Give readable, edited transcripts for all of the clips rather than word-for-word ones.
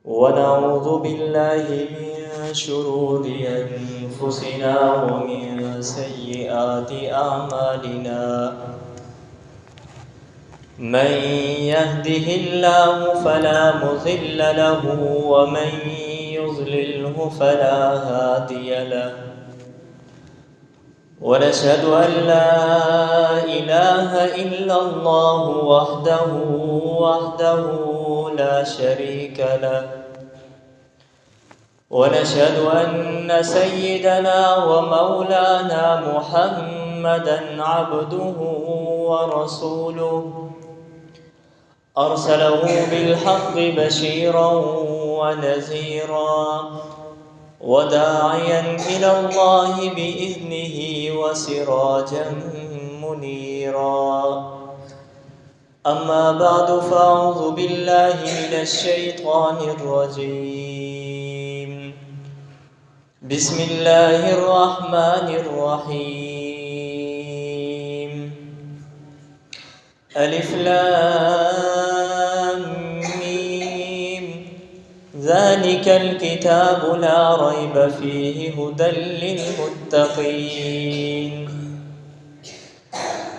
ونعوذ بالله من شرور أنفسنا ومن سيئات أعمالنا. من يهده الله فلا مضل له ومن يضلله فلا هادي له. ونشهد أن لا إله إلا الله وحده لا شريك له. ونشهد أن سيدنا ومولانا محمدًا عبده ورسوله، أرسله بالحق بشيرا ونذيرا وداعيا إلى الله بإذنه وسراجا منيرا. أما بعد فأعوذ بالله من الشيطان الرجيم. بسم الله الرحمن الرحيم. ألف لام ميم. ذلك الكتاب لا ريب فيه هدى للمتقين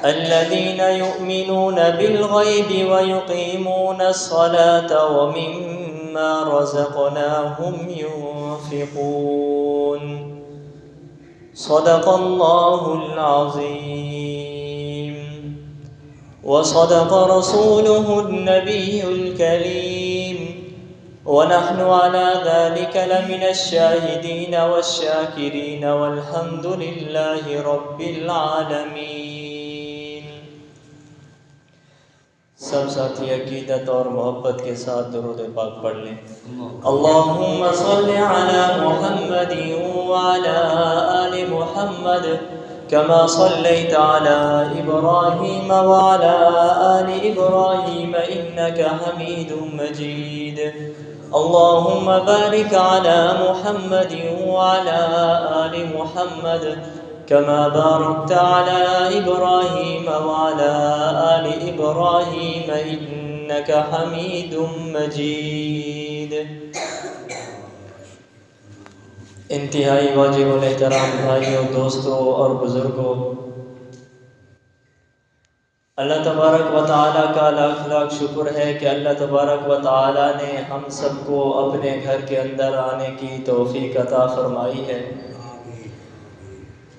الذين يؤمنون بالغيب ويقيمون الصلاة ومما رزقناهم ينفقون. صدق الله العظيم وصدق رسوله النبي الكريم، ونحن على ذلك لمن الشاهدين والشاكرين والحمد لله رب العالمين. سب ساتھی عقیدت اور محبت کے ساتھ درود پاک پڑھ لیں. اللہم صل علی محمد وعلی آل محمد كما صليت على إبراهيم وعلى آل إبراهيم إنك حميد مجيد. اللهم بارك على محمد وعلى آل محمد كما باركت على إبراهيم وعلى آل إبراهيم إنك حميد مجيد. انتہائی واجب الاحترام بھائیوں، دوستوں اور بزرگوں، اللہ تبارک و تعالیٰ کا لاکھ لاکھ شکر ہے کہ اللہ تبارک و تعالیٰ نے ہم سب کو اپنے گھر کے اندر آنے کی توفیق عطا فرمائی ہے،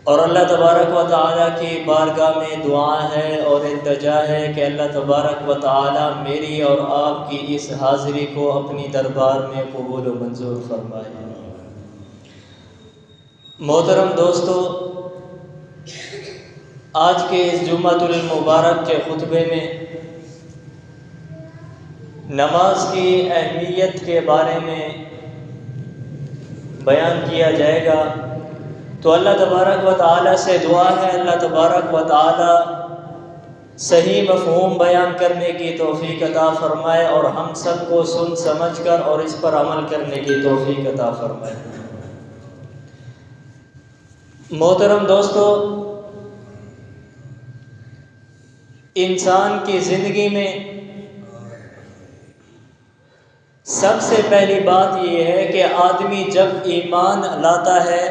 اور اللہ تبارک و تعالیٰ کی بارگاہ میں دعا ہے اور التجا ہے کہ اللہ تبارک و تعالیٰ میری اور آپ کی اس حاضری کو اپنی دربار میں قبول و منظور فرمائے. محترم دوستو، آج کے اس جمعۃ المبارک کے خطبے میں نماز کی اہمیت کے بارے میں بیان کیا جائے گا. تو اللہ تبارک و تعالیٰ سے دعا ہے اللہ تبارک و تعالیٰ صحیح مفہوم بیان کرنے کی توفیق عطا فرمائے اور ہم سب کو سن سمجھ کر اور اس پر عمل کرنے کی توفیق عطا فرمائے. محترم دوستو، انسان کی زندگی میں سب سے پہلی بات یہ ہے کہ آدمی جب ایمان لاتا ہے،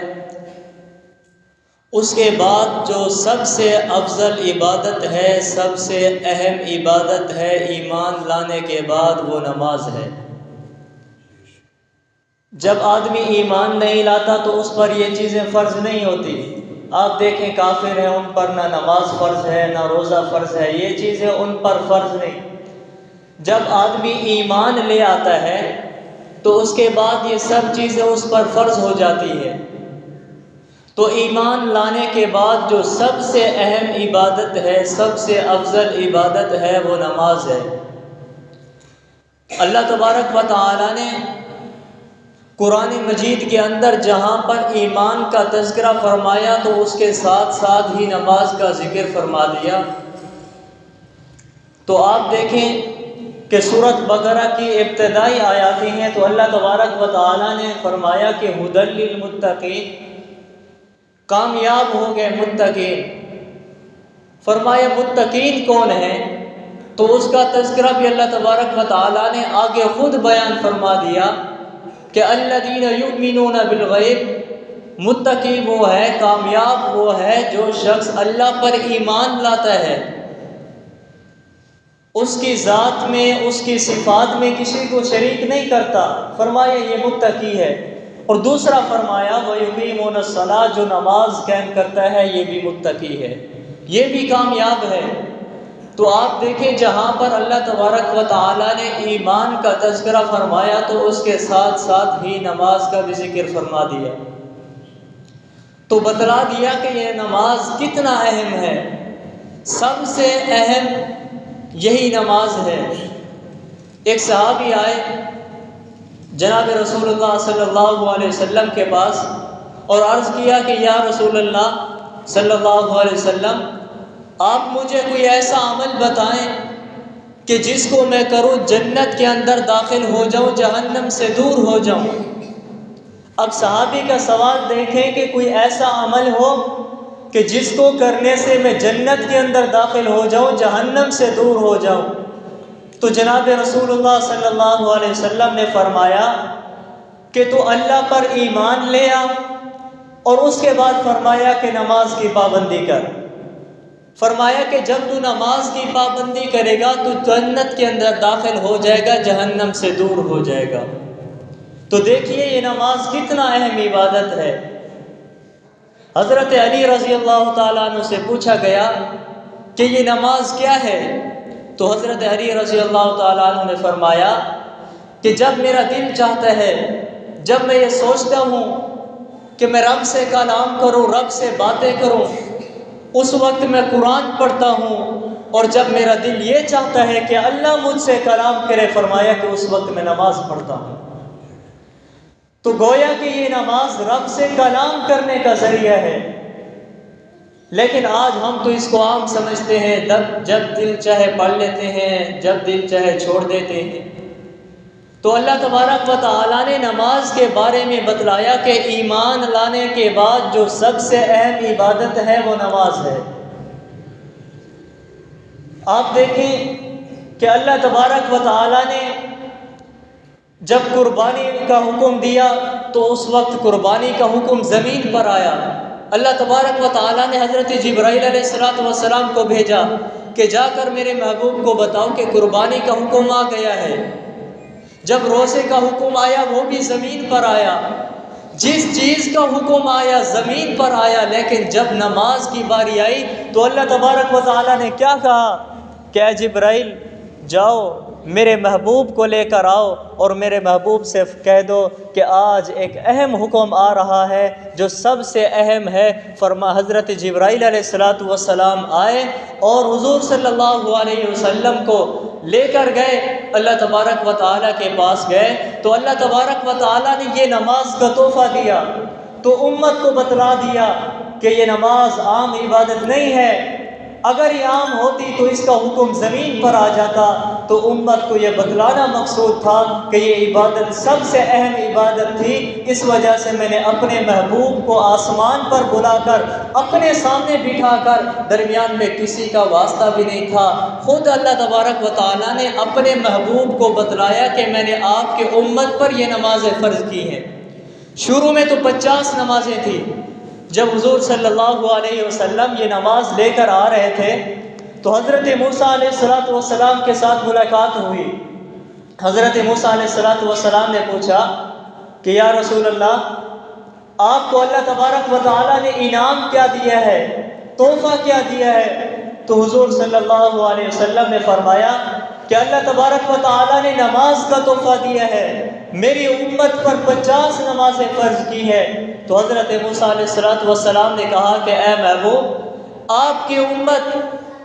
اس کے بعد جو سب سے افضل عبادت ہے، سب سے اہم عبادت ہے ایمان لانے کے بعد، وہ نماز ہے. جب آدمی ایمان نہیں لاتا تو اس پر یہ چیزیں فرض نہیں ہوتی. آپ دیکھیں کافر ہیں، ان پر نہ نماز فرض ہے نہ روزہ فرض ہے، یہ چیزیں ان پر فرض نہیں. جب آدمی ایمان لے آتا ہے تو اس کے بعد یہ سب چیزیں اس پر فرض ہو جاتی ہے. تو ایمان لانے کے بعد جو سب سے اہم عبادت ہے، سب سے افضل عبادت ہے، وہ نماز ہے. اللہ تبارک و تعالی نے قرآن مجید کے اندر جہاں پر ایمان کا تذکرہ فرمایا تو اس کے ساتھ ساتھ ہی نماز کا ذکر فرما دیا. تو آپ دیکھیں کہ سورۃ بقرہ کی ابتدائی آیاتیں ہیں تو اللہ تبارک و تعالی نے فرمایا کہ ھدی للمتقین، کامیاب ہوں گے متقین. فرمایا متقین کون ہیں؟ تو اس کا تذکرہ بھی اللہ تبارک و تعالیٰ نے آگے خود بیان فرما دیا کہ الذین یؤمنون بالغیب، متقی وہ ہے، کامیاب وہ ہے جو شخص اللہ پر ایمان لاتا ہے، اس کی ذات میں، اس کی صفات میں کسی کو شریک نہیں کرتا، فرمایا یہ متقی ہے۔ اور دوسرا فرمایا وَيُقِيمُونَ الصَّلَاةَ، جو نماز قائم کرتا ہے یہ بھی متقی ہے، یہ بھی کامیاب ہے۔ تو آپ دیکھیں جہاں پر اللہ تبارک و تعالیٰ نے ایمان کا تذکرہ فرمایا تو اس کے ساتھ ساتھ ہی نماز کا بھی ذکر فرما دیا، تو بتلا دیا کہ یہ نماز کتنا اہم ہے۔ سب سے اہم یہی نماز ہے۔ ایک صحابی آئے جناب رسول اللہ صلی اللہ علیہ وسلم کے پاس اور عرض کیا کہ یا رسول اللہ صلی اللہ علیہ وسلم، آپ مجھے کوئی ایسا عمل بتائیں کہ جس کو میں کروں جنت کے اندر داخل ہو جاؤں، جہنم سے دور ہو جاؤں۔ اب صحابی کا سوال دیکھیں کہ کوئی ایسا عمل ہو کہ جس کو کرنے سے میں جنت کے اندر داخل ہو جاؤں، جہنم سے دور ہو جاؤں۔ تو جناب رسول اللہ صلی اللہ علیہ وسلم نے فرمایا کہ تو اللہ پر ایمان لے آ، اور اس کے بعد فرمایا کہ نماز کی پابندی کر۔ فرمایا کہ جب تو نماز کی پابندی کرے گا تو جنت کے اندر داخل ہو جائے گا، جہنم سے دور ہو جائے گا۔ تو دیکھیے یہ نماز کتنا اہم عبادت ہے۔ حضرت علی رضی اللہ تعالیٰ عنہ سے پوچھا گیا کہ یہ نماز کیا ہے؟ تو حضرت علی رضی اللہ تعالیٰ عنہ نے فرمایا کہ جب میرا دل چاہتا ہے، جب میں یہ سوچتا ہوں کہ میں رب سے کلام کروں، رب سے باتیں کروں، اس وقت میں قرآن پڑھتا ہوں، اور جب میرا دل یہ چاہتا ہے کہ اللہ مجھ سے کلام کرے، فرمایا کہ اس وقت میں نماز پڑھتا ہوں۔ تو گویا کہ یہ نماز رب سے کلام کرنے کا ذریعہ ہے، لیکن آج ہم تو اس کو عام سمجھتے ہیں، جب دل چاہے پڑھ لیتے ہیں، جب دل چاہے چھوڑ دیتے ہیں۔ تو اللہ تبارک و تعالیٰ نے نماز کے بارے میں بتلایا کہ ایمان لانے کے بعد جو سب سے اہم عبادت ہے وہ نماز ہے۔ آپ دیکھیں کہ اللہ تبارک و تعالیٰ نے جب قربانی کا حکم دیا تو اس وقت قربانی کا حکم زمین پر آیا۔ اللہ تبارک و تعالیٰ نے حضرت جبرائیل علیہ السلام کو بھیجا کہ جا کر میرے محبوب کو بتاؤ کہ قربانی کا حکم آ گیا ہے۔ جب روزے کا حکم آیا وہ بھی زمین پر آیا، جس چیز کا حکم آیا زمین پر آیا، لیکن جب نماز کی باری آئی تو اللہ تبارک و تعالیٰ نے کیا کہا کہ اے جبرائیل جاؤ میرے محبوب کو لے کر آؤ اور میرے محبوب سے کہہ دو کہ آج ایک اہم حکم آ رہا ہے جو سب سے اہم ہے۔ حضرت جبرائیل علیہ السلام آئے اور حضور صلی اللہ علیہ وسلم کو لے کر گئے، اللہ تبارک و تعالیٰ کے پاس گئے تو اللہ تبارک و تعالیٰ نے یہ نماز کا تحفہ دیا، تو امت کو بتلا دیا کہ یہ نماز عام عبادت نہیں ہے۔ اگر یہ عام ہوتی تو اس کا حکم زمین پر آ جاتا، تو امت کو یہ بتلانا مقصود تھا کہ یہ عبادت سب سے اہم عبادت تھی۔ اس وجہ سے میں نے اپنے محبوب کو آسمان پر بلا کر اپنے سامنے بٹھا کر، درمیان میں کسی کا واسطہ بھی نہیں تھا، خود اللہ تبارک و تعالیٰ نے اپنے محبوب کو بتلایا کہ میں نے آپ کے امت پر یہ نمازیں فرض کی ہیں۔ شروع میں تو 50 نمازیں تھیں۔ جب حضور صلی اللہ علیہ وسلم یہ نماز لے کر آ رہے تھے تو حضرت موسیٰ علیہ السلام کے ساتھ ملاقات ہوئی۔ حضرت موسیٰ علیہ السلام نے پوچھا کہ یا رسول اللہ، آپ کو اللہ تبارک و تعالیٰ نے انعام کیا دیا ہے، تحفہ کیا دیا ہے؟ تو حضور صلی اللہ علیہ وسلم نے فرمایا کہ اللہ تبارک و تعالیٰ نے نماز کا تحفہ دیا ہے، میری امت پر 50 نمازیں فرض کی ہے۔ تو حضرت موسیٰ علیہ السلام نے کہا کہ اے محبوب، آپ کی امت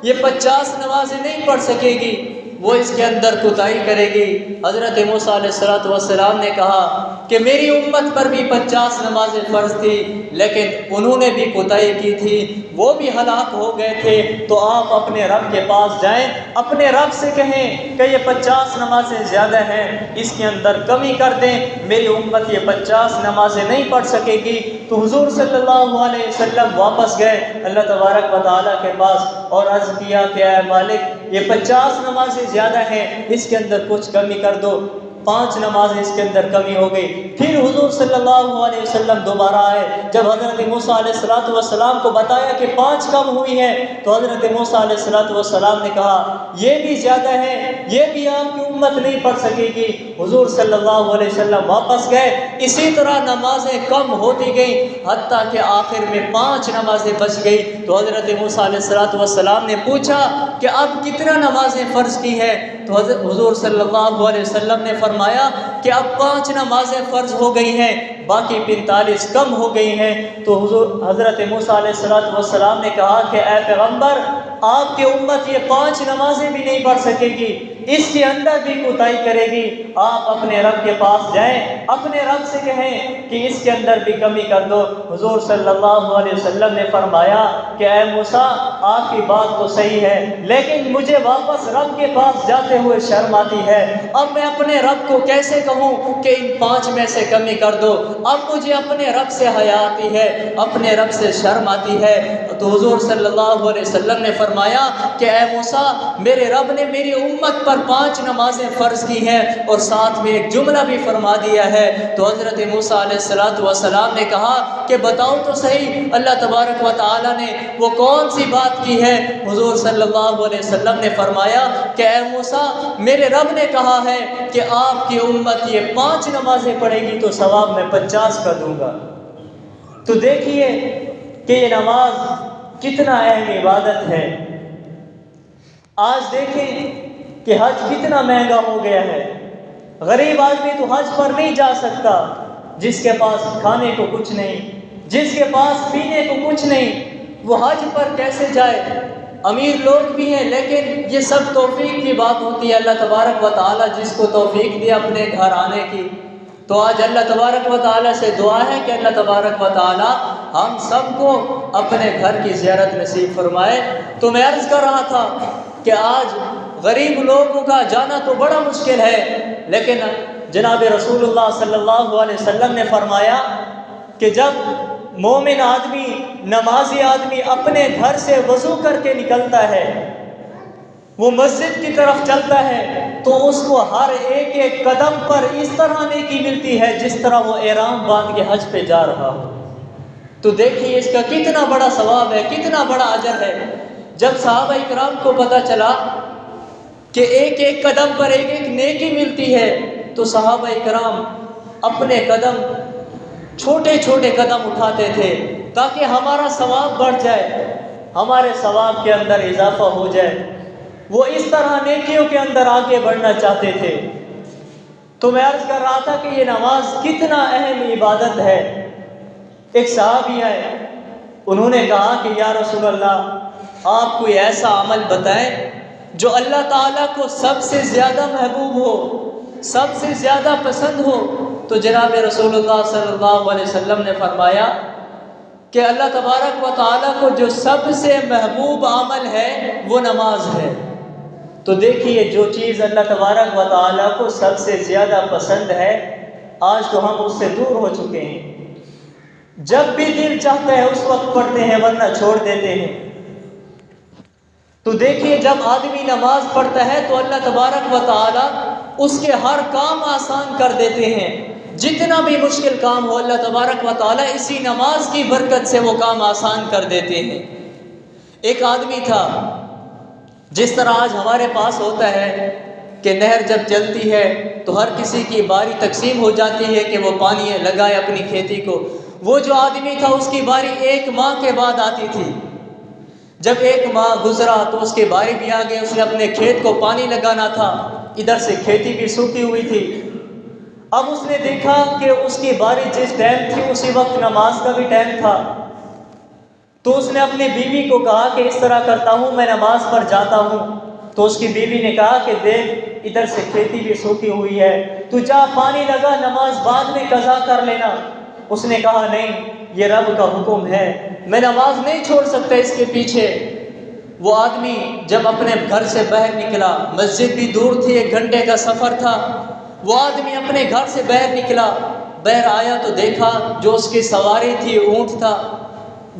یہ 50 نمازیں نہیں پڑھ سکے گی، وہ اس کے اندر کوتاہی کرے گی۔ حضرت موسیٰ علیہ السلام نے کہا کہ میری امت پر بھی 50 نمازیں فرض تھی، لیکن انہوں نے بھی کوتاہی کی تھی، وہ بھی ہلاک ہو گئے تھے۔ تو آپ اپنے رب کے پاس جائیں، اپنے رب سے کہیں کہ یہ 50 نمازیں زیادہ ہیں، اس کے اندر کمی کر دیں، میری امت یہ 50 نمازیں نہیں پڑھ سکے گی۔ تو حضور صلی اللہ علیہ وسلم واپس گئے اللہ تبارک و تعالیٰ کے پاس اور عرض کیا کہ اے مالک، یہ 50 نمازیں زیادہ ہیں، اس کے اندر کچھ کمی کر دو۔ 5 نمازیں اس کے اندر کمی ہو گئی۔ پھر حضور صلی اللہ علیہ وسلم دوبارہ آئے، جب حضرت موسیٰ علیہ السلام کو بتایا کہ 5 کم ہوئی ہیں، تو حضرت موسیٰ علیہ السلام نے کہا یہ بھی زیادہ ہے، یہ بھی آپ کی امت نہیں پڑھ سکے گی۔ حضور صلی اللہ علیہ وسلم واپس گئے، اسی طرح نمازیں کم ہوتی گئیں، حتیٰ کہ آخر میں 5 نمازیں بچ گئی۔ تو حضرت موسیٰ علیہ السلام نے پوچھا کہ اب کتنا نمازیں فرض کی ہیں؟ تو حضور صلی اللہ علیہ وسلم نے فرمایا کہ اب 5 نمازیں فرض ہو گئی ہیں، باقی 45 کم ہو گئی ہیں۔ تو حضرت موسیٰ علیہ السلام نے کہا کہ اے پیغمبر، آپ کی امت یہ 5 نمازیں بھی نہیں پڑھ سکے گی، اس کے اندر بھی کوتاہی کرے گی۔ آپ اپنے رب کے پاس جائیں، اپنے رب سے کہیں کہ اس کے اندر بھی کمی کر دو۔ حضور صلی اللہ علیہ وسلم نے فرمایا کہ اے موسیٰ، آپ کی بات تو صحیح ہے، لیکن مجھے واپس رب کے پاس جاتے ہوئے شرم آتی ہے۔ اب میں اپنے رب کو کیسے کہوں کہ ان 5 میں سے کمی کر دو؟ اب مجھے اپنے رب سے حیا آتی ہے، اپنے رب سے شرم آتی ہے۔ تو حضور صلی اللہ علیہ وسلم نے فرمایا کہ اے موسیٰ، میرے رب نے میری امت پر 5 نمازیں فرض کی ہیں اور ساتھ میں ایک جملہ بھی فرما دیا ہے۔ تو حضرت موسیٰ علیہ السلام نے کہا کہ بتاؤ تو صحیح، اللہ تبارک و تعالی نے وہ کون سی بات کی ہے؟ حضور صلی اللہ علیہ وسلم نے فرمایا کہ اے موسیٰ، میرے رب نے کہا ہے کہ آپ کی امت یہ 5 نمازیں پڑھے گی تو ثواب میں 50 کا دوں گا۔ تو دیکھیے کہ یہ نماز کتنا اہم عبادت ہے۔ آج دیکھیں کہ حج کتنا مہنگا ہو گیا ہے۔ غریب آدمی تو حج پر نہیں جا سکتا، جس کے پاس کھانے کو کچھ نہیں، جس کے پاس پینے کو کچھ نہیں، وہ حج پر کیسے جائے؟ امیر لوگ بھی ہیں، لیکن یہ سب توفیق کی بات ہوتی ہے۔ اللہ تبارک و تعالیٰ جس کو توفیق دے اپنے گھر آنے کی، تو آج اللہ تبارک و تعالیٰ سے دعا ہے کہ اللہ تبارک و تعالیٰ ہم سب کو اپنے گھر کی زیارت نصیب فرمائے۔ تو میں عرض کر رہا تھا کہ آج غریب لوگوں کا جانا تو بڑا مشکل ہے، لیکن جناب رسول اللہ صلی اللہ علیہ وسلم نے فرمایا کہ جب مومن آدمی، نمازی آدمی اپنے گھر سے وضو کر کے نکلتا ہے، وہ مسجد کی طرف چلتا ہے، تو اس کو ہر ایک قدم پر اس طرح نیکی ملتی ہے جس طرح وہ احرام باندھ کے حج پہ جا رہا ہو۔ تو دیکھیے اس کا کتنا بڑا ثواب ہے، کتنا بڑا اجر ہے۔ جب صحابہ اکرام کو پتہ چلا کہ ایک قدم پر ایک نیکی ملتی ہے، تو صحابہ اکرام اپنے قدم چھوٹے چھوٹے قدم اٹھاتے تھے تاکہ ہمارا ثواب بڑھ جائے، ہمارے ثواب کے اندر اضافہ ہو جائے۔ وہ اس طرح نیکیوں کے اندر آگے بڑھنا چاہتے تھے۔ تو میں عرض کر رہا تھا کہ یہ نماز کتنا اہم عبادت ہے۔ ایک صحابی آئے، انہوں نے کہا کہ یا رسول اللہ، آپ کوئی ایسا عمل بتائیں جو اللہ تعالیٰ کو سب سے زیادہ محبوب ہو، سب سے زیادہ پسند ہو۔ تو جناب رسول اللہ صلی اللہ علیہ وسلم نے فرمایا کہ اللہ تبارک و تعالیٰ کو جو سب سے محبوب عمل ہے وہ نماز ہے۔ تو دیکھیے جو چیز اللہ تبارک و تعالیٰ کو سب سے زیادہ پسند ہے، آج تو ہم اس سے دور ہو چکے ہیں۔ جب بھی دل چاہتا ہے اس وقت پڑھتے ہیں، ورنہ چھوڑ دیتے ہیں۔ تو دیکھیے جب آدمی نماز پڑھتا ہے تو اللہ تبارک و تعالیٰ اس کے ہر کام آسان کر دیتے ہیں۔ جتنا بھی مشکل کام ہو، اللہ تبارک و تعالیٰ اسی نماز کی برکت سے وہ کام آسان کر دیتے ہیں۔ ایک آدمی تھا، جس طرح آج ہمارے پاس ہوتا ہے کہ نہر جب چلتی ہے تو ہر کسی کی باری تقسیم ہو جاتی ہے کہ وہ پانی لگائے اپنی کھیتی کو۔ وہ جو آدمی تھا اس کی باری 1 ماہ کے بعد آتی تھی۔ جب 1 ماہ گزرا تو اس کی باری بھی آ گئی، اس نے اپنے کھیت کو پانی لگانا تھا، ادھر سے کھیتی بھی سوکھی ہوئی تھی۔ اب اس نے دیکھا کہ اس کی باری جس ٹائم تھی اسی وقت نماز کا بھی ٹائم تھا، تو اس نے اپنی بیوی کو کہا کہ اس طرح کرتا ہوں، میں نماز پر جاتا ہوں۔ تو اس کی بیوی نے کہا کہ دیکھ ادھر سے کھیتی بھی سوکھی ہوئی ہے، تو جا پانی لگا، نماز بعد میں قضا کر لینا۔ اس نے کہا نہیں، یہ رب کا حکم ہے، میں نماز نہیں چھوڑ سکتا اس کے پیچھے۔ وہ آدمی جب اپنے گھر سے باہر نکلا، مسجد بھی دور تھی، 1 گھنٹے کا سفر تھا، وہ آدمی اپنے گھر سے باہر نکلا، باہر آیا تو دیکھا جو اس کی سواری تھی اونٹ تھا،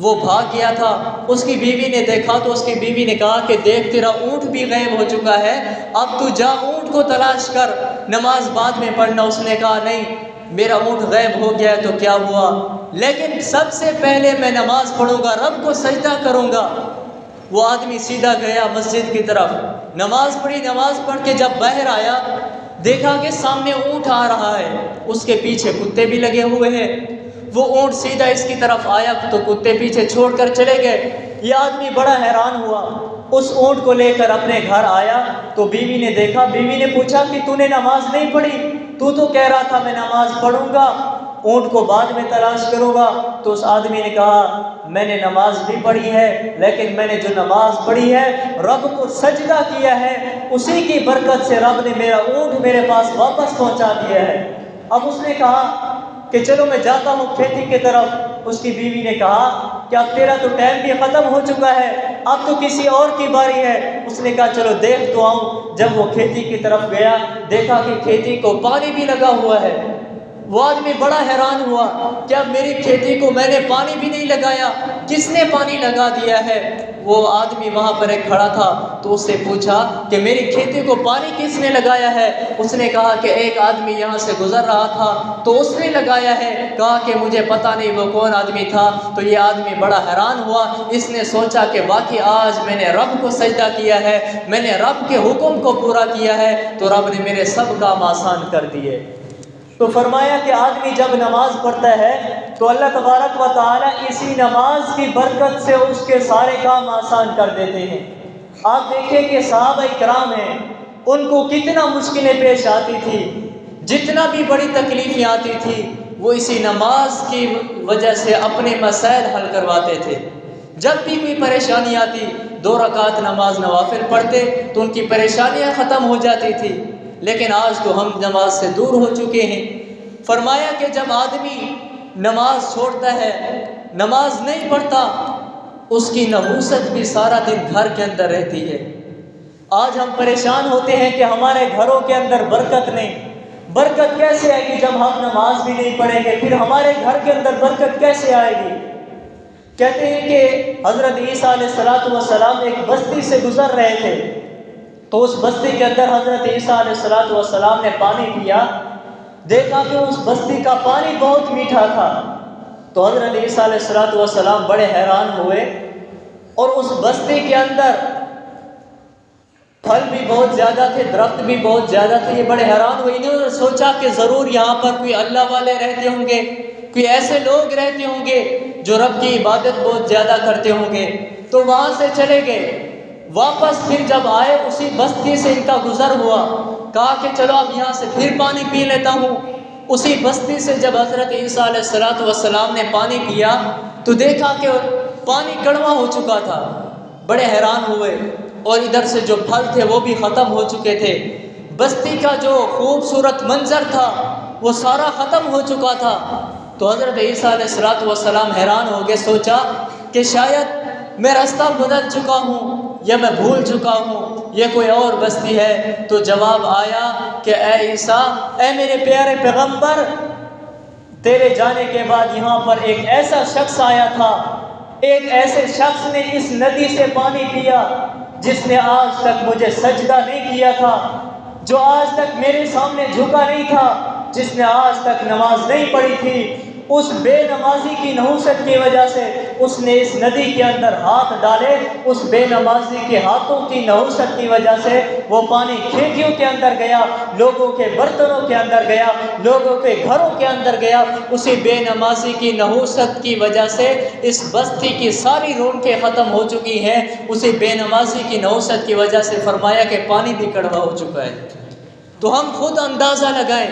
وہ بھاگ گیا تھا۔ اس کی بیوی نے دیکھا تو اس کی بیوی نے کہا کہ دیکھ تیرا اونٹ بھی غائب ہو چکا ہے، اب تو جا اونٹ کو تلاش کر، نماز بعد میں پڑھنا۔ اس نے کہا نہیں، میرا اونٹ غائب ہو گیا تو کیا ہوا، لیکن سب سے پہلے میں نماز پڑھوں گا، رب کو سجدہ کروں گا۔ وہ آدمی سیدھا گیا مسجد کی طرف، نماز پڑھی، نماز پڑھ کے جب باہر آیا دیکھا کہ سامنے اونٹ آ رہا ہے، اس کے پیچھے کتے بھی لگے ہوئے ہیں۔ وہ اونٹ سیدھا اس کی طرف آیا تو کتے پیچھے چھوڑ کر چلے گئے۔ یہ آدمی بڑا حیران ہوا، اس اونٹ کو لے کر اپنے گھر آیا تو بیوی نے دیکھا، بیوی نے پوچھا کہ تو نے نماز نہیں پڑھی، تو کہہ رہا تھا میں نماز پڑھوں گا، اونٹ کو بعد میں تلاش کروں گا۔ تو اس آدمی نے کہا میں نے نماز بھی پڑھی ہے، لیکن میں نے جو نماز پڑھی ہے رب کو سجدہ کیا ہے، اسی کی برکت سے رب نے میرا اونٹ میرے پاس واپس پہنچا دیا ہے۔ اب اس نے کہا کہ چلو میں جاتا ہوں کھیتی کی طرف۔ اس کی بیوی نے کہا کہ اب تیرا تو ٹائم بھی ختم ہو چکا ہے، اب تو کسی اور کی باری ہے۔ اس نے کہا چلو دیکھ تو آؤں۔ جب وہ کھیتی کی طرف گیا دیکھا کہ کھیتی کو پانی بھی لگا ہوا ہے۔ وہ آدمی بڑا حیران ہوا کہ اب میری کھیتی کو میں نے پانی بھی نہیں لگایا، کس نے پانی لگا دیا ہے؟ وہ آدمی وہاں پر ایک کھڑا تھا تو اس سے پوچھا کہ میری کھیتی کو پانی کس نے لگایا ہے؟ اس نے کہا کہ ایک آدمی یہاں سے گزر رہا تھا تو اس نے لگایا ہے۔ کہا کہ مجھے پتہ نہیں وہ کون آدمی تھا۔ تو یہ آدمی بڑا حیران ہوا، اس نے سوچا کہ واقعی آج میں نے رب کو سجدہ کیا ہے، میں نے رب کے حکم کو پورا کیا ہے تو رب نے میرے سب کام آسان کر دیے۔ تو فرمایا کہ آدمی جب نماز پڑھتا ہے تو اللہ تبارک و تعالیٰ اسی نماز کی برکت سے اس کے سارے کام آسان کر دیتے ہیں۔ آپ دیکھیں کہ صحابہ کرام ہیں، ان کو کتنا مشکلیں پیش آتی تھی، جتنا بھی بڑی تکلیفیں آتی تھی وہ اسی نماز کی وجہ سے اپنے مسائل حل کرواتے تھے۔ جب بھی کوئی پریشانی آتی 2 رکعت نماز نوافل پڑھتے تو ان کی پریشانیاں ختم ہو جاتی تھی، لیکن آج تو ہم نماز سے دور ہو چکے ہیں۔ فرمایا کہ جب آدمی نماز چھوڑتا ہے، نماز نہیں پڑھتا، اس کی نحوست بھی سارا دن گھر کے اندر رہتی ہے۔ آج ہم پریشان ہوتے ہیں کہ ہمارے گھروں کے اندر برکت نہیں۔ برکت کیسے آئے گی جب ہم نماز بھی نہیں پڑھیں گے؟ پھر ہمارے گھر کے اندر برکت کیسے آئے گی؟ کہتے ہیں کہ حضرت عیسیٰ علیہ السلام ایک بستی سے گزر رہے تھے تو اس بستی کے اندر حضرت عیسیٰ علیہ السلام نے پانی پیا، دیکھا کہ اس بستی کا پانی بہت میٹھا تھا۔ تو حضرت عیسیٰ علیہ السلام بڑے حیران ہوئے، اور اس بستی کے اندر پھل بھی بہت زیادہ تھے، درخت بھی بہت زیادہ تھے۔ یہ بڑے حیران ہوئے، انہوں نے سوچا کہ ضرور یہاں پر کوئی اللہ والے رہتے ہوں گے، کوئی ایسے لوگ رہتے ہوں گے جو رب کی عبادت بہت زیادہ کرتے ہوں گے۔ تو وہاں سے چلے گئے، واپس پھر جب آئے اسی بستی سے ان کا گزر ہوا، کہا کہ چلو اب یہاں سے پھر پانی پی لیتا ہوں۔ اسی بستی سے جب حضرت عیسیٰ علیہ السلام نے پانی پیا تو دیکھا کہ پانی کڑوا ہو چکا تھا۔ بڑے حیران ہوئے، اور ادھر سے جو پھل تھے وہ بھی ختم ہو چکے تھے۔ بستی کا جو خوبصورت منظر تھا وہ سارا ختم ہو چکا تھا۔ تو حضرت عیسیٰ علیہ السلام حیران ہو گئے، سوچا کہ شاید میں راستہ بدل چکا ہوں یا میں بھول چکا ہوں، یہ کوئی اور بستی ہے۔ تو جواب آیا کہ اے عیسیٰ، اے میرے پیارے پیغمبر، تیرے جانے کے بعد یہاں پر ایک ایسا شخص آیا تھا، ایک ایسے شخص نے اس ندی سے پانی پیا جس نے آج تک مجھے سجدہ نہیں کیا تھا، جو آج تک میرے سامنے جھکا نہیں تھا، جس نے آج تک نماز نہیں پڑھی تھی۔ اس بے نمازی کی نحوست کی وجہ سے اس نے اس ندی کے اندر ہاتھ ڈالے، اس بے نمازی کے ہاتھوں کی نحوست کی وجہ سے وہ پانی کھیتیوں کے اندر گیا، لوگوں کے برتنوں کے اندر گیا، لوگوں کے گھروں کے اندر گیا۔ اسی بے نمازی کی نحوست کی وجہ سے اس بستی کی ساری رونقیں ختم ہو چکی ہیں، اسی بے نمازی کی نحوست کی وجہ سے فرمایا کہ پانی بھی کڑوا ہو چکا ہے۔ تو ہم خود اندازہ لگائیں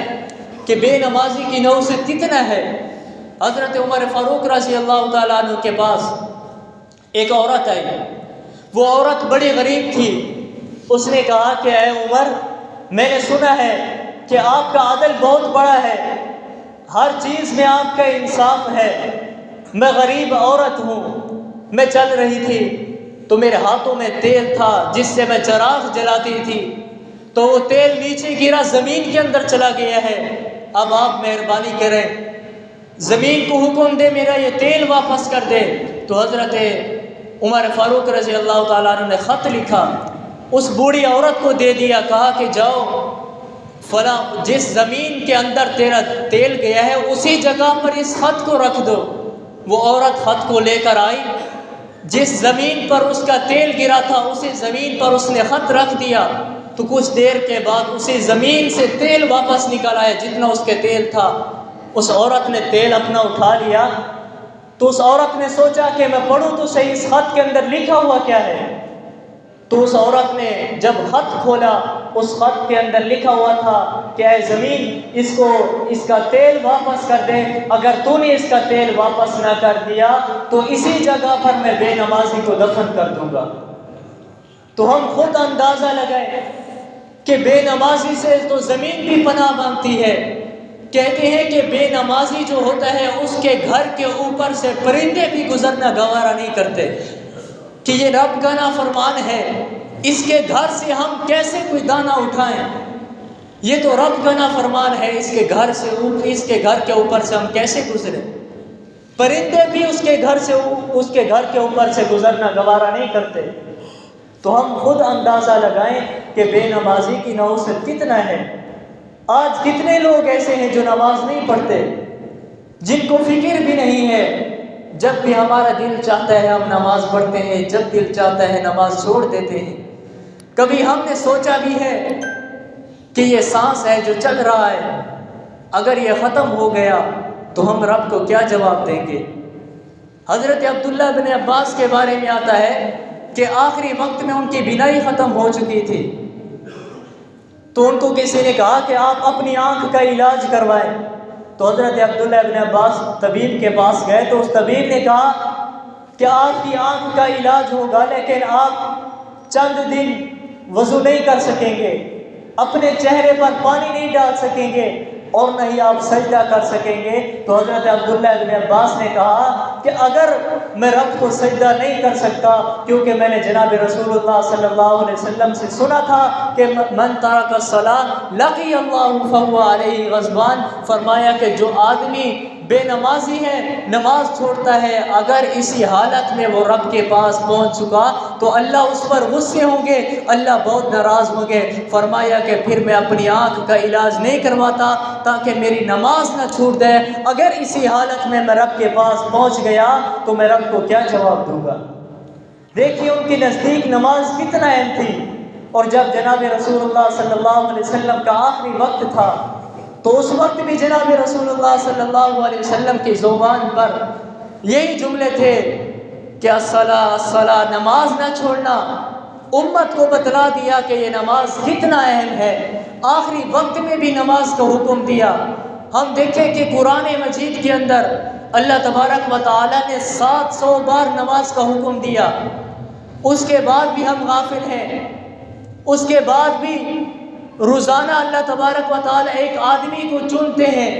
کہ بے نمازی کی نحوست کتنا ہے۔ حضرت عمر فاروق رضی اللہ تعالیٰ عنہ کے پاس ایک عورت آئی، وہ عورت بڑی غریب تھی۔ اس نے کہا کہ اے عمر، میں نے سنا ہے کہ آپ کا عدل بہت بڑا ہے، ہر چیز میں آپ کا انصاف ہے، میں غریب عورت ہوں، میں چل رہی تھی تو میرے ہاتھوں میں تیل تھا جس سے میں چراغ جلاتی تھی، تو وہ تیل نیچے گرا، زمین کے اندر چلا گیا ہے۔ اب آپ مہربانی کریں، زمین کو حکم دے میرا یہ تیل واپس کر دے۔ تو حضرت عمر فاروق رضی اللہ تعالیٰ عنہ نے خط لکھا، اس بوڑھی عورت کو دے دیا، کہا کہ جاؤ فلاں جس زمین کے اندر تیرا تیل گیا ہے اسی جگہ پر اس خط کو رکھ دو۔ وہ عورت خط کو لے کر آئی، جس زمین پر اس کا تیل گرا تھا اسی زمین پر اس نے خط رکھ دیا، تو کچھ دیر کے بعد اسی زمین سے تیل واپس نکل آیا جتنا اس کے تیل تھا۔ اس عورت نے تیل اپنا اٹھا لیا، تو اس عورت نے سوچا کہ میں پڑھوں تو صحیح اس خط کے اندر لکھا ہوا کیا ہے۔ تو اس عورت نے جب خط کھولا، اس خط کے اندر لکھا ہوا تھا کہ اے زمین اس کا تیل واپس کر دے، اگر تو نے اس کا تیل واپس نہ کر دیا تو اسی جگہ پر میں بے نمازی کو دفن کر دوں گا۔ تو ہم خود اندازہ لگائیں کہ بے نمازی سے تو زمین بھی پناہ مانگتی ہے۔ کہتے ہیں کہ بے نمازی جو ہوتا ہے اس کے گھر کے اوپر سے پرندے بھی گزرنا گوارا نہیں کرتے کہ یہ رب کا نافرمان ہے، اس کے گھر سے ہم کیسے کوئی دانہ اٹھائیں، یہ تو رب کا نافرمان ہے، اس کے گھر کے اوپر سے ہم کیسے گزریں۔ پرندے بھی اس کے گھر کے اوپر سے گزرنا گوارا نہیں کرتے۔ تو ہم خود اندازہ لگائیں کہ بے نمازی کی نحوست کتنا ہے۔ آج کتنے لوگ ایسے ہیں جو نماز نہیں پڑھتے، جن کو فکر بھی نہیں ہے، جب بھی ہمارا دل چاہتا ہے ہم نماز پڑھتے ہیں، جب دل چاہتا ہے نماز چھوڑ دیتے ہیں۔ کبھی ہم نے سوچا بھی ہے کہ یہ سانس ہے جو چل رہا ہے، اگر یہ ختم ہو گیا تو ہم رب کو کیا جواب دیں گے۔ حضرت عبداللہ بن عباس کے بارے میں آتا ہے کہ آخری وقت میں ان کی بینائی ختم ہو چکی تھی، تو ان کو کسی نے کہا کہ آپ اپنی آنکھ کا علاج کروائیں۔ تو حضرت عبداللہ ابن عباس طبیب کے پاس گئے، تو اس طبیب نے کہا کہ آپ کی آنکھ کا علاج ہوگا لیکن آپ چند دن وضو نہیں کر سکیں گے، اپنے چہرے پر پانی نہیں ڈال سکیں گے، اور نہ ہی آپ سجدہ کر سکیں گے۔ تو حضرت عبداللہ ابن عباس نے کہا کہ اگر میں رب کو سجدہ نہیں کر سکتا، کیونکہ میں نے جناب رسول اللہ صلی اللہ علیہ وسلم سے سنا تھا کہ من ترک الصلاۃ لقی اللہ فہو علیہ غضبان، فرمایا کہ جو آدمی بے نمازی ہے، نماز چھوڑتا ہے، اگر اسی حالت میں وہ رب کے پاس پہنچ چکا تو اللہ اس پر غصے ہوں گے، اللہ بہت ناراض ہوں گے۔ فرمایا کہ پھر میں اپنی آنکھ کا علاج نہیں کرواتا تاکہ میری نماز نہ چھوٹ جائے، اگر اسی حالت میں رب کے پاس پہنچ گیا تو میں رب کو کیا جواب دوں گا۔ دیکھیے ان کے نزدیک نماز کتنا اہم تھی، اور جب جناب رسول اللہ صلی اللہ علیہ وسلم کا آخری وقت تھا تو اس وقت بھی جناب رسول اللہ صلی اللہ علیہ وسلم کی زبان پر یہی جملے تھے کہ الصلاۃ الصلاۃ، نماز نہ چھوڑنا۔ امت کو بتلا دیا کہ یہ نماز کتنا اہم ہے، آخری وقت میں بھی نماز کا حکم دیا۔ ہم دیکھیں کہ قرآن مجید کے اندر اللہ تبارک و تعالیٰ نے 700 بار نماز کا حکم دیا، اس کے بعد بھی ہم غافل ہیں۔ اس کے بعد بھی روزانہ اللہ تبارک و تعالیٰ ایک آدمی کو چنتے ہیں،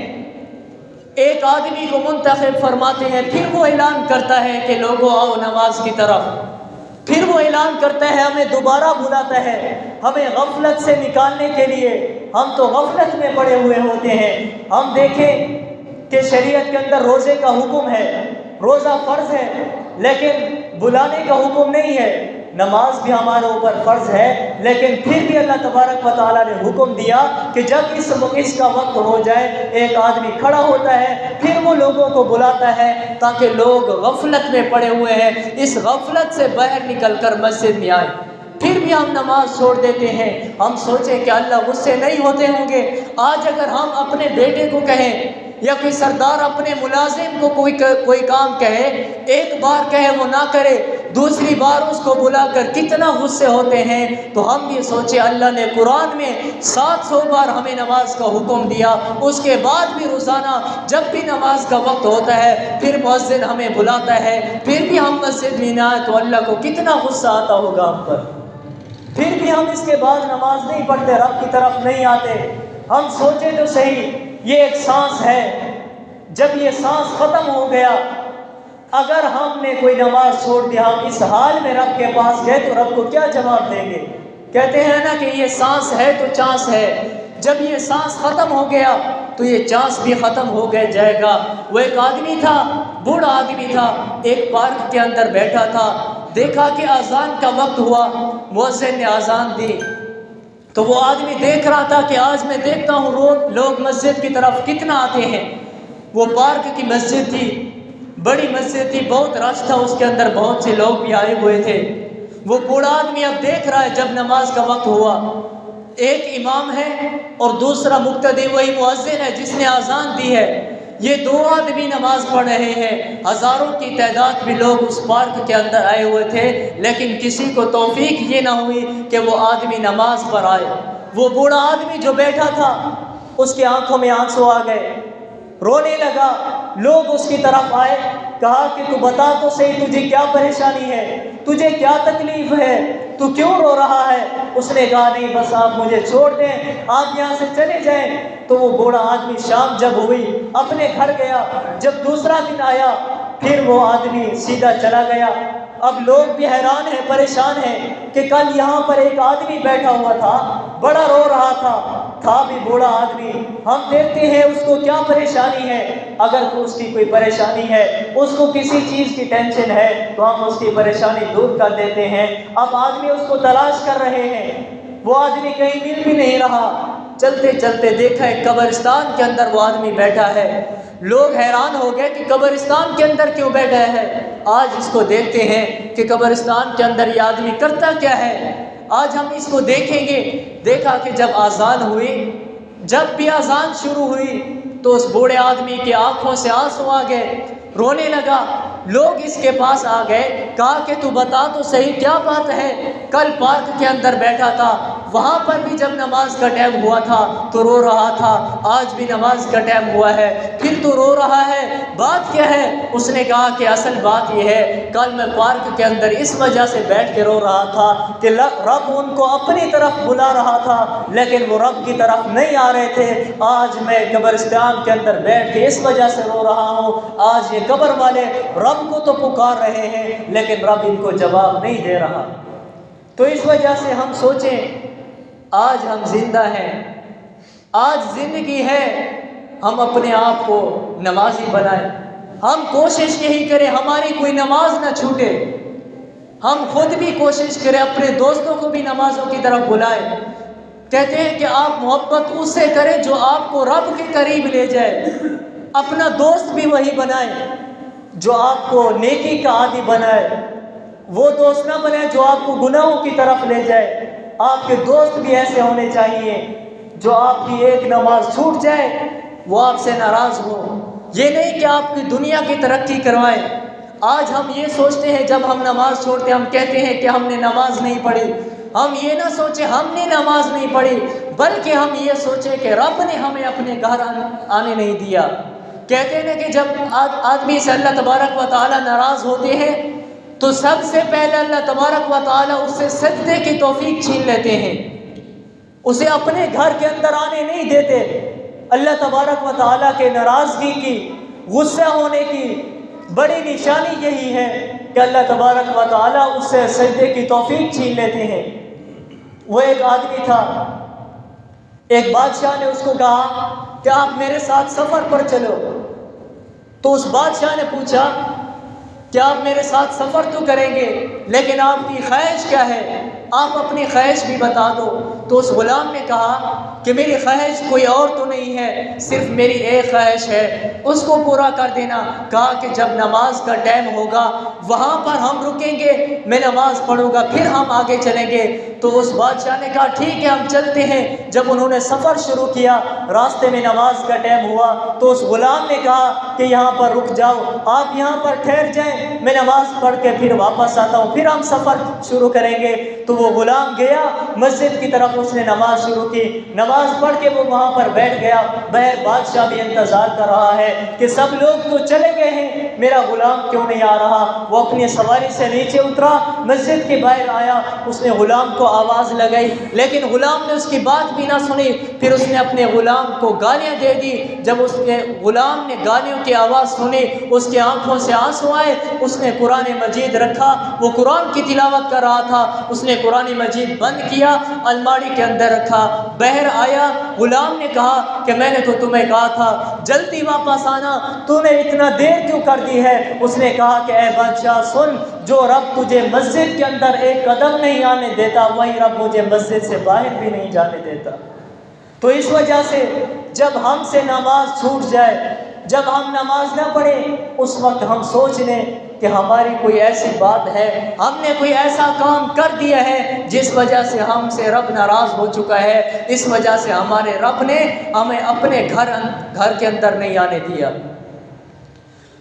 ایک آدمی کو منتخب فرماتے ہیں، پھر وہ اعلان کرتا ہے کہ لوگوں آؤ نماز کی طرف، پھر وہ اعلان کرتا ہے، ہمیں دوبارہ بلاتا ہے ہمیں غفلت سے نکالنے کے لیے۔ ہم تو غفلت میں پڑے ہوئے ہوتے ہیں۔ ہم دیکھیں کہ شریعت کے اندر روزے کا حکم ہے، روزہ فرض ہے، لیکن بلانے کا حکم نہیں ہے۔ نماز بھی ہمارے اوپر فرض ہے، لیکن پھر بھی اللہ تبارک و تعالیٰ نے حکم دیا کہ جب اس کا وقت ہو جائے، ایک آدمی کھڑا ہوتا ہے، پھر وہ لوگوں کو بلاتا ہے تاکہ لوگ غفلت میں پڑے ہوئے ہیں اس غفلت سے باہر نکل کر مسجد میں آئیں۔ پھر بھی ہم نماز چھوڑ دیتے ہیں۔ ہم سوچیں کہ اللہ غصے نہیں ہوتے ہوں گے۔ آج اگر ہم اپنے بیٹے کو کہیں یا کوئی سردار اپنے ملازم کو کوئی کام کہے، ایک بار کہے وہ نہ کرے، دوسری بار اس کو بلا کر کتنا غصے ہوتے ہیں۔ تو ہم بھی سوچے اللہ نے قرآن میں 700 بار ہمیں نماز کا حکم دیا، اس کے بعد بھی روزانہ جب بھی نماز کا وقت ہوتا ہے پھر مؤذن ہمیں بلاتا ہے، پھر بھی ہم مسجد میں نہ آئے تو اللہ کو کتنا غصہ آتا ہوگا ہم پر۔ پھر بھی ہم اس کے بعد نماز نہیں پڑھتے، رب کی طرف نہیں آتے۔ ہم سوچے تو صحیح، یہ ایک سانس ہے، جب یہ سانس ختم ہو گیا، اگر ہم نے کوئی نماز چھوڑ دیا، ہم اس حال میں رب کے پاس گئے تو رب کو کیا جواب دیں گے؟ کہتے ہیں نا کہ یہ سانس ہے تو چانس ہے، جب یہ سانس ختم ہو گیا تو یہ چانس بھی ختم ہو گیا جائے گا۔ وہ ایک آدمی تھا بوڑھا آدمی تھا، ایک پارک کے اندر بیٹھا تھا، دیکھا کہ اذان کا وقت ہوا، مؤذن نے اذان دی، تو وہ آدمی دیکھ رہا تھا کہ آج میں دیکھتا ہوں روز لوگ مسجد کی طرف کتنا آتے ہیں۔ وہ پارک کی مسجد تھی، بڑی مسجد تھی، بہت رش تھا اس کے اندر، بہت سے لوگ بھی آئے ہوئے تھے۔ وہ بوڑھا آدمی اب دیکھ رہا ہے جب نماز کا وقت ہوا، ایک امام ہے اور دوسرا مقتدی وہی مؤذن ہے جس نے اذان دی ہے، یہ دو آدمی نماز پڑھ رہے ہیں۔ ہزاروں کی تعداد میں لوگ اس پارک کے اندر آئے ہوئے تھے، لیکن کسی کو توفیق یہ نہ ہوئی کہ وہ آدمی نماز پر آئے۔ وہ بوڑھا آدمی جو بیٹھا تھا اس کی آنکھوں میں آنسو آ گئے، رونے لگا۔ لوگ اس کی طرف آئے، کہا کہ تو بتا تو صحیح، تجھے کیا پریشانی ہے، تجھے کیا تکلیف ہے، تو کیوں رو رہا ہے؟ اس نے کہا نہیں، بس آپ مجھے چھوڑ دیں، آپ یہاں سے چلے جائیں۔ تو وہ بوڑھا آدمی شام جب ہوئی اپنے گھر گیا، جب دوسرا دن آیا پھر وہ آدمی سیدھا چلا گیا۔ اب لوگ بھی حیران ہیں، پریشان ہیں کہ کل یہاں پر ایک آدمی بیٹھا ہوا تھا، بڑا رو رہا تھا بھی بوڑھا آدمی، ہم دیکھتے ہیں اس کو کیا پریشانی ہے۔ اگر اس کی کوئی پریشانی ہے، اس کو کسی چیز کی ٹینشن ہے تو ہم اس کی پریشانی دور کر دیتے ہیں۔ اب آدمی اس کو تلاش کر رہے ہیں، وہ آدمی کہیں مل بھی نہیں رہا۔ چلتے چلتے دیکھا ایک قبرستان کے اندر وہ آدمی بیٹھا ہے۔ لوگ حیران ہو گئے کہ قبرستان کے اندر کیوں بیٹھا ہے۔ آج اس کو دیکھتے ہیں کہ قبرستان کے اندر یہ آدمی کرتا کیا ہے، آج ہم اس کو دیکھیں گے۔ دیکھا کہ جب اذان ہوئی، جب بھی اذان شروع ہوئی تو اس بوڑھے آدمی کی آنکھوں سے آنسو آ گئے، رونے لگا۔ لوگ اس کے پاس آ گئے، کہا کہ تو بتا تو صحیح کیا بات ہے، کل پارک کے اندر بیٹھا تھا، وہاں پر بھی جب نماز کا ٹائم ہوا تھا تو رو رہا تھا، آج بھی نماز کا ٹائم ہوا ہے پھر تو رو رہا ہے، بات کیا ہے؟ اس نے کہا کہ اصل بات یہ ہے، کل میں پارک کے اندر اس وجہ سے بیٹھ کے رو رہا تھا کہ رب ان کو اپنی طرف بلا رہا تھا لیکن وہ رب کی طرف نہیں آ رہے تھے۔ آج میں قبرستان کے اندر بیٹھ کے اس وجہ سے رو رہا ہوں، آج یہ قبر والے رب کو تو پکار رہے ہیں لیکن رب ان کو جواب نہیں دے رہا۔ تو اس وجہ سے ہم سوچیں، آج ہم زندہ ہیں، آج زندگی ہے، ہم اپنے آپ کو نمازی بنائیں، ہم کوشش یہی کریں ہماری کوئی نماز نہ چھوٹے، ہم خود بھی کوشش کریں، اپنے دوستوں کو بھی نمازوں کی طرف بلائیں۔ کہتے ہیں کہ آپ محبت اس سے کریں جو آپ کو رب کے قریب لے جائے، اپنا دوست بھی وہی بنائیں جو آپ کو نیکی کا عادی بنائے، وہ دوست نہ بنائے جو آپ کو گناہوں کی طرف لے جائے۔ آپ کے دوست بھی ایسے ہونے چاہیے جو آپ کی ایک نماز چھوٹ جائے وہ آپ سے ناراض ہو، یہ نہیں کہ آپ کی دنیا کی ترقی کروائیں۔ آج ہم یہ سوچتے ہیں جب ہم نماز چھوڑتے ہم کہتے ہیں کہ ہم نے نماز نہیں پڑھی، ہم یہ نہ سوچیں ہم نے نماز نہیں پڑھی، بلکہ ہم یہ سوچیں کہ رب نے ہمیں اپنے گھر آنے نہیں دیا۔ کہتے ہیں کہ جب آدمی سے اللہ تبارک و تعالیٰ ناراض ہوتے ہیں تو سب سے پہلے اللہ تبارک و تعالیٰ اس سے سجدے کی توفیق چھین لیتے ہیں، اسے اپنے گھر کے اندر آنے نہیں دیتے۔ اللہ تبارک و تعالیٰ کے ناراضگی کی، غصہ ہونے کی بڑی نشانی یہی ہے کہ اللہ تبارک و تعالیٰ اس سے سجدے کی توفیق چھین لیتے ہیں۔ وہ ایک آدمی تھا، ایک بادشاہ نے اس کو کہا کہ آپ میرے ساتھ سفر پر چلو، تو اس بادشاہ نے پوچھا کہ آپ میرے ساتھ سفر تو کریں گے لیکن آپ کی خواہش کیا ہے، آپ اپنی خواہش بھی بتا دو۔ تو اس غلام نے کہا کہ میری خواہش کوئی اور تو نہیں ہے، صرف میری ایک خواہش ہے، اس کو پورا کر دینا۔ کہا کہ جب نماز کا ٹائم ہوگا وہاں پر ہم رکیں گے، میں نماز پڑھوں گا پھر ہم آگے چلیں گے۔ تو اس بادشاہ نے کہا ٹھیک ہے ہم چلتے ہیں۔ جب انہوں نے سفر شروع کیا، راستے میں نماز کا ٹائم ہوا تو اس غلام نے کہا کہ یہاں پر رک جاؤ، آپ یہاں پر ٹھہر جائیں، میں نماز پڑھ کے پھر واپس آتا ہوں، پھر ہم سفر شروع کریں گے۔ تو وہ غلام گیا مسجد کی طرف، اس نے نماز شروع کی، نماز پڑھ کے وہ وہاں پر بیٹھ گیا۔ بادشاہ بھی انتظار کر رہا ہے کہ سب لوگ تو چلے گئے ہیں، میرا غلام کیوں نہیں آ رہا۔ وہ اپنی سواری سے نیچے اترا، مسجد کے باہر آیا، اس نے غلام کو آواز لگائی لیکن غلام نے اس کی بات بھی نہ سنی۔ پھر اس نے اپنے غلام کو گالیاں دے دی۔ جب اس کے غلام نے گالیوں کی آواز سنی اس کی آنکھوں سے آنسو آئے، اس نے قرآن مجید رکھا، وہ قرآن کی تلاوت کر رہا تھا، اس نے قرآن مجید بند کیا، الماری تنہائی کے اندر رکھا، بحر آیا، غلام نے کہا کہ میں نے تو تمہیں کہا تھا جلدی واپس آنا، تو نے اتنا دیر کیوں کر دی ہے؟ اس نے کہا کہ اے بادشاہ سن، جو رب تجھے مسجد کے اندر ایک قدم نہیں آنے دیتا، وہی رب مجھے مسجد سے باہر بھی نہیں جانے دیتا۔ تو اس وجہ سے جب ہم سے نماز چھوٹ جائے، جب ہم نماز نہ پڑھیں، اس وقت ہم سوچ لیں کہ ہماری کوئی ایسی بات ہے، ہم نے کوئی ایسا کام کر دیا ہے جس وجہ سے ہم سے رب ناراض ہو چکا ہے، اس وجہ سے ہمارے رب نے ہمیں اپنے گھر کے اندر نہیں آنے دیا۔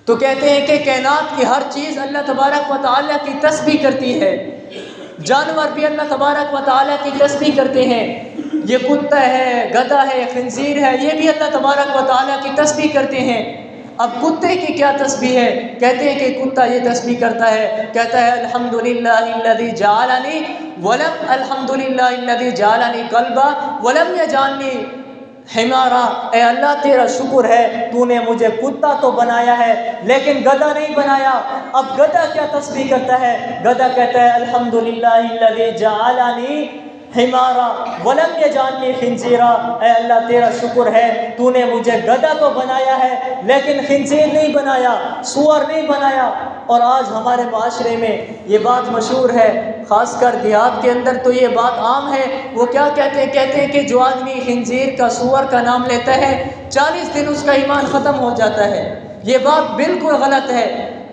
تو کہتے ہیں کہ کائنات کی ہر چیز اللہ تبارک و تعالیٰ کی تسبیح کرتی ہے، جانور بھی اللہ تبارک و تعالیٰ کی تسبیح کرتے ہیں، یہ کتا ہے، گدھا ہے، خنزیر ہے، یہ بھی اللہ تبارک و تعالیٰ کی تسبیح کرتے ہیں۔ اب کتے کی کیا تسبیح ہے؟ کہتے ہیں کہ کتا یہ تسبیح کرتا ہے، کہتا ہے الحمدللہ الذی جعلنی ولم الحمدللہ الذی جعلنی کلبا ولم یجعلنی حمارا، اے اللہ تیرا شکر ہے تو نے مجھے کتا تو بنایا ہے لیکن گدھا نہیں بنایا۔ اب گدھا کیا تسبیح کرتا ہے؟ گدھا کہتا ہے الحمدللہ الذی جعلنی حمارا ولم یجعلنی خنزیرا، اے اللہ تیرا شکر ہے تو نے مجھے گدھا تو بنایا ہے لیکن خنزیر نہیں بنایا، سور نہیں بنایا۔ اور آج ہمارے معاشرے میں یہ بات مشہور ہے، خاص کر دیہات کے اندر تو یہ بات عام ہے، وہ کیا کہتے ہیں کہ جو آدمی خنزیر کا، سور کا نام لیتا ہے 40 دن اس کا ایمان ختم ہو جاتا ہے۔ یہ بات بالکل غلط ہے،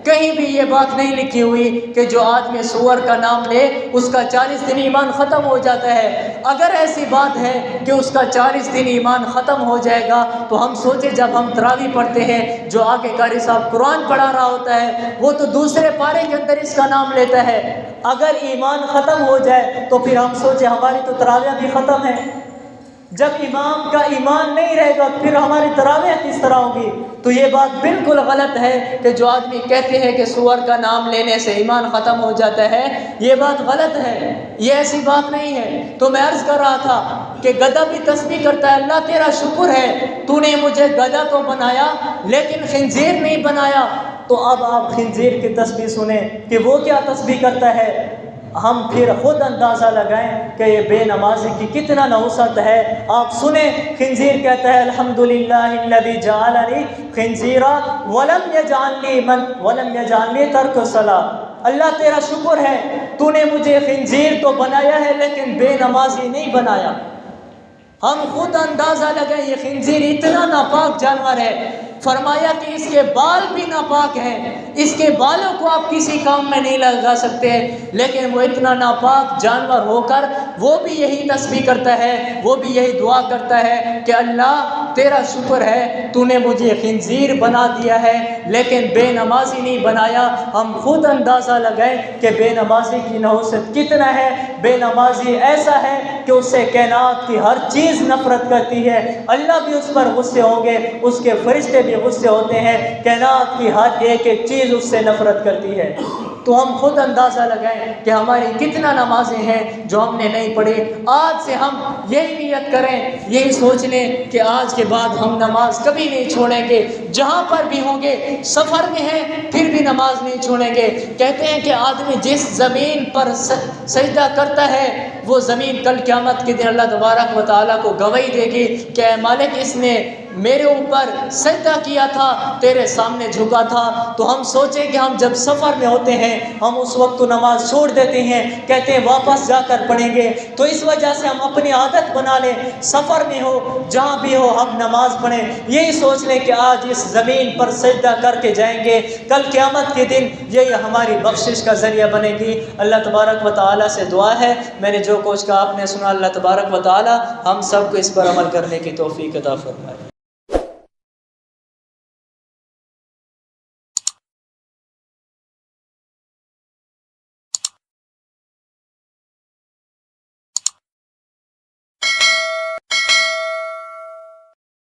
کہیں بھی یہ بات نہیں لکھی ہوئی کہ جو آدمی سور کا نام لے اس کا 40 دن ایمان ختم ہو جاتا ہے۔ اگر ایسی بات ہے کہ اس کا 40 دن ایمان ختم ہو جائے گا تو ہم سوچیں جب ہم تراویح پڑھتے ہیں، جو آگے قاری صاحب قرآن پڑھا رہا ہوتا ہے وہ تو دوسرے پارے کے اندر اس کا نام لیتا ہے، اگر ایمان ختم ہو جائے تو پھر ہم سوچیں ہماری تو تراویح بھی ختم ہے۔ جب امام کا ایمان نہیں رہے گا پھر ہماری تراویح کس طرح ہوگی؟ تو یہ بات بالکل غلط ہے کہ جو آدمی کہتے ہیں کہ سور کا نام لینے سے ایمان ختم ہو جاتا ہے، یہ بات غلط ہے، یہ ایسی بات نہیں ہے۔ تو میں عرض کر رہا تھا کہ گدھا بھی تسبیح کرتا ہے، اللہ تیرا شکر ہے تو نے مجھے گدھا تو بنایا لیکن خنزیر نہیں بنایا۔ تو اب آپ خنزیر کی تسبیح سنیں کہ وہ کیا تسبیح کرتا ہے، ہم پھر خود اندازہ لگائیں کہ یہ بے نمازی کی کتنا نحوست ہے۔ آپ سنیں، خنزیر کہتا ہے الحمدللہ الذی جعلنی خنزیرا ولم یجعلنی ترک الصلاۃ، اللہ تیرا شکر ہے تو نے مجھے خنزیر تو بنایا ہے لیکن بے نمازی نہیں بنایا۔ ہم خود اندازہ لگائیں یہ خنزیر اتنا ناپاک جانور ہے، فرمایا کہ اس کے بال بھی ناپاک ہیں، اس کے بالوں کو آپ کسی کام میں نہیں لگا سکتے، لیکن وہ اتنا ناپاک جانور ہو کر وہ بھی یہی تسبیح کرتا ہے، وہ بھی یہی دعا کرتا ہے کہ اللہ تیرا شکر ہے تو نے مجھے خنزیر بنا دیا ہے لیکن بے نمازی نہیں بنایا۔ ہم خود اندازہ لگائیں کہ بے نمازی کی نحوست کتنا ہے۔ بے نمازی ایسا ہے کہ اس سے کائنات کی ہر چیز نفرت کرتی ہے، اللہ بھی اس پر غصے ہوں گے، اس کے فرشتے بھی غصے ہوتے ہیں، کائنات کی ہر ایک چیز اس سے نفرت کرتی ہے۔ تو ہم خود اندازہ لگائیں کہ ہماری کتنا نمازیں ہیں جو ہم نے نہیں پڑھی۔ آج سے ہم یہی نیت کریں، یہی سوچ لیں کہ آج کے بعد ہم نماز کبھی نہیں چھوڑیں گے، جہاں پر بھی ہوں گے، سفر میں ہیں پھر بھی نماز نہیں چھوڑیں گے۔ کہتے ہیں کہ آدمی جس زمین پر سجدہ کرتا ہے وہ زمین کل قیامت کے دن اللہ تبارک و تعالیٰ کو گواہی دے گی کہ اے مالک اس نے میرے اوپر سجدہ کیا تھا، تیرے سامنے جھکا تھا۔ تو ہم سوچیں کہ ہم جب سفر میں ہوتے ہیں ہم اس وقت تو نماز چھوڑ دیتے ہیں، کہتے ہیں واپس جا کر پڑھیں گے، تو اس وجہ سے ہم اپنی عادت بنا لیں، سفر میں ہو جہاں بھی ہو ہم نماز پڑھیں، یہی سوچ لیں کہ آج اس زمین پر سجدہ کر کے جائیں گے، کل قیامت کے دن یہی ہماری بخشش کا ذریعہ بنے گی۔ اللہ تبارک و تعالیٰ سے دعا ہے میں نے جو کچھ کہا آپ نے سنا، اللہ تبارک و تعالیٰ ہم سب کو اس پر عمل کرنے کی توفیق عطا فرمائے۔